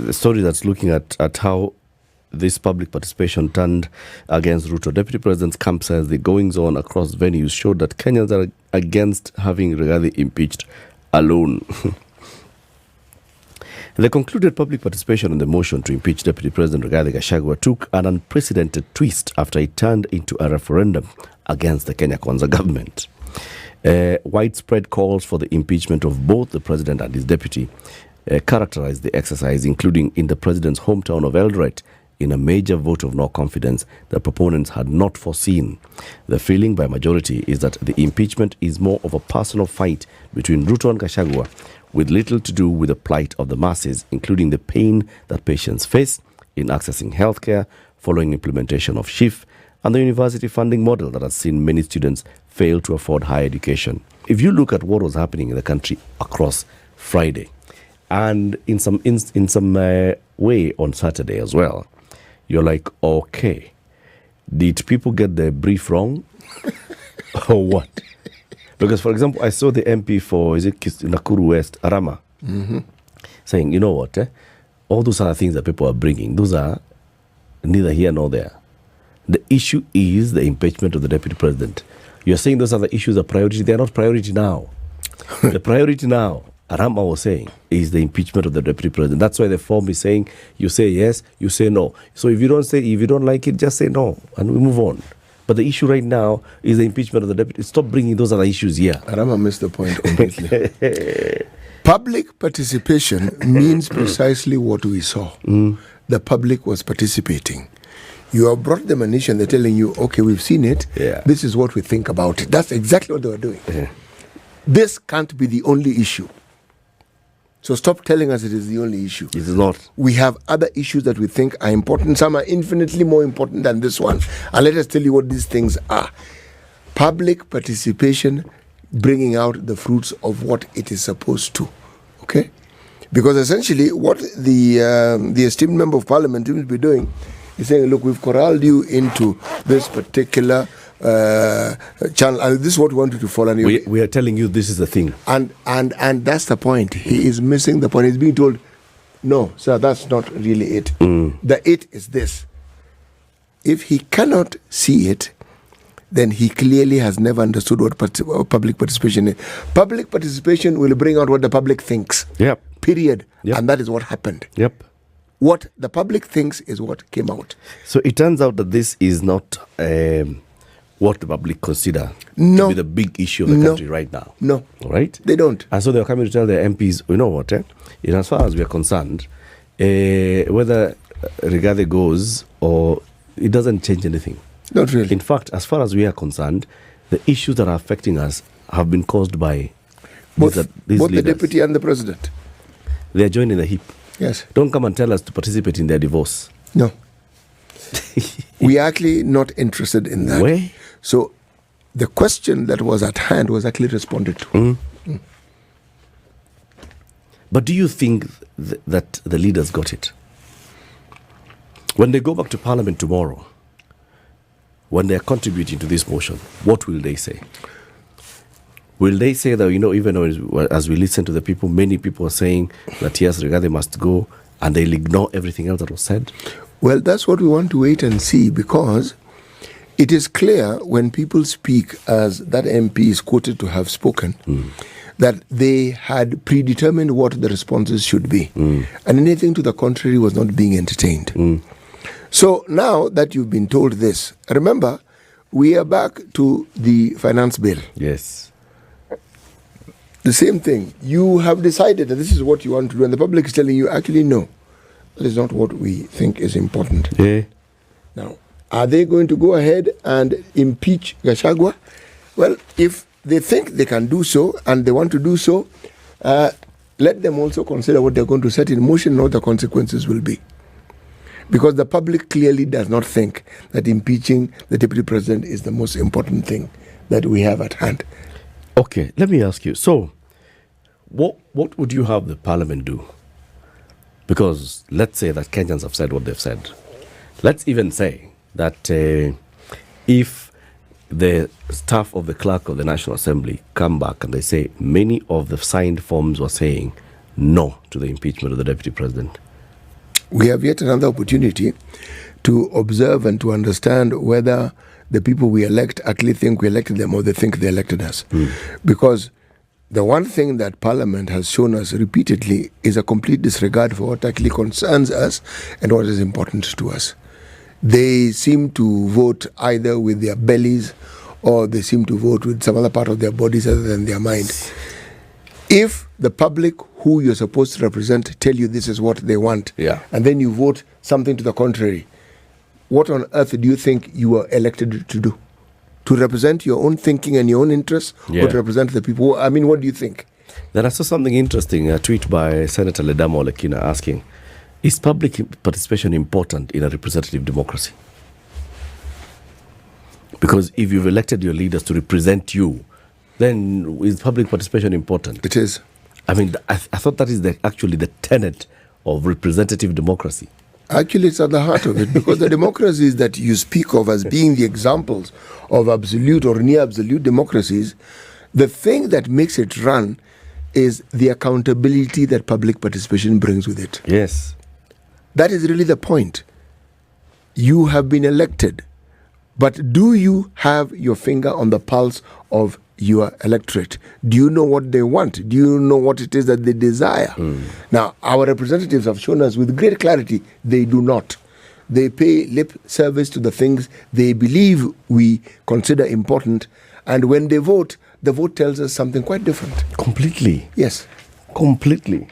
the story that's looking at how this public participation turned against Ruto. Deputy President's camp says the goings-on across venues showed that Kenyans are against having Rigathi impeached alone. The concluded public participation on the motion to impeach Deputy President Rigathi Gachagua took an unprecedented twist after it turned into a referendum against the Kenya Kwanza government. Widespread calls for the impeachment of both the president and his deputy characterized the exercise, including in the president's hometown of Eldoret, in a major vote of no confidence that proponents had not foreseen. The feeling by majority is that the impeachment is more of a personal fight between Ruto and Gachagua, with little to do with the plight of the masses, including the pain that patients face in accessing healthcare following implementation of SHIF and the university funding model that has seen many students fail to afford higher education. If you look at what was happening in the country across Friday, and in some way on Saturday as well, you're like, okay, did people get the brief wrong or what? Because, for example, I saw the MP for, Nakuru West, Arama, saying, you know what, all those other things that people are bringing, those are neither here nor there. The issue is the impeachment of the deputy president. You're saying those other issues are priority. They are not priority now. The priority now, Arama was saying, is the impeachment of the deputy president. That's why the form is saying, you say yes, you say no. So if you don't like it, just say no, and we move on. But the issue right now is the impeachment of the deputy. Stop bringing those other issues here. Arama missed the point completely. Public participation means precisely what we saw. The public was participating. You have brought them an issue and they're telling you, okay, we've seen it. Yeah. This is what we think about it. That's exactly what they were doing. Yeah. This can't be the only issue. So stop telling us it is the only issue. It is not. We have other issues that we think are important. Some are infinitely more important than this one. And let us tell you what these things are. Public participation, bringing out the fruits of what it is supposed to. Okay? Because essentially what the esteemed member of parliament will be doing is saying, look, we've corralled you into this particular channel, and this is what we want you to follow. And we are telling you this is the thing. And that's the point. He is missing the point. He's being told, no, sir, that's not really it. The it is this. If he cannot see it, then he clearly has never understood what public participation is. Public participation will bring out what the public thinks. Yep. Period. Yep. And that is what happened. Yep. What the public thinks is what came out. So it turns out that this is not what the public consider to be the big issue of the country right now. No. All right? They don't. And so they're coming to tell their MPs, you know what, in as far as we are concerned, whether Rigathi goes or it doesn't change anything. Not really. In fact, as far as we are concerned, the issues that are affecting us have been caused by both these the leaders. deputy and the president. They are joining the hip. Yes. Don't come and tell us to participate in their divorce. No. We are actually not interested in that. Where? So the question that was at hand was actually responded to. But do you think that the leaders got it? When they go back to Parliament tomorrow, when they are contributing to this motion, what will they say? Will they say that, even though as we listen to the people, many people are saying that yes, Rigathi must go, and they'll ignore everything else that was said? Well, that's what we want to wait and see, because it is clear when people speak, as that MP is quoted to have spoken, that they had predetermined what the responses should be. And anything to the contrary was not being entertained. So now that you've been told this, remember, we are back to the finance bill. Yes. The same thing. You have decided that this is what you want to do, and the public is telling you, actually, no, that is not what we think is important. Yeah. Now, are they going to go ahead and impeach Gachagua? Well, if they think they can do so and they want to do so, let them also consider what they're going to set in motion and what the consequences will be. Because the public clearly does not think that impeaching the deputy president is the most important thing that we have at hand. Okay, let me ask you. So, what would you have the parliament do? Because let's say that Kenyans have said what they've said. Let's even say that if the staff of the clerk of the National Assembly come back and they say many of the signed forms were saying no to the impeachment of the deputy president, we have yet another opportunity to observe and to understand whether the people we elect actually think we elected them or they think they elected us. Because the one thing that Parliament has shown us repeatedly is a complete disregard for what actually concerns us and what is important to us. They seem to vote either with their bellies or they seem to vote with some other part of their bodies other than their mind. If the public who you're supposed to represent tell you this is what they want, and then you vote something to the contrary, what on earth do you think you were elected to do? To represent your own thinking and your own interests, or to represent the people? I mean, what do you think? Then I saw something interesting, a tweet by Senator Ledamo Olekina asking, is public participation important in a representative democracy? Because if you've elected your leaders to represent you, then is public participation important? It is. I mean, I thought that is actually the tenet of representative democracy. Actually, it's at the heart of it, because the democracies that you speak of as being the examples of absolute or near absolute democracies, the thing that makes it run is the accountability that public participation brings with it. Yes. That is really the point. You have been elected, but do you have your finger on the pulse of your electorate? Do you know what they want? Do you know what it is that they desire? Now, our representatives have shown us with great clarity they do not. They pay lip service to the things they believe we consider important, and when they vote, the vote tells us something quite different. Completely. Yes. Completely.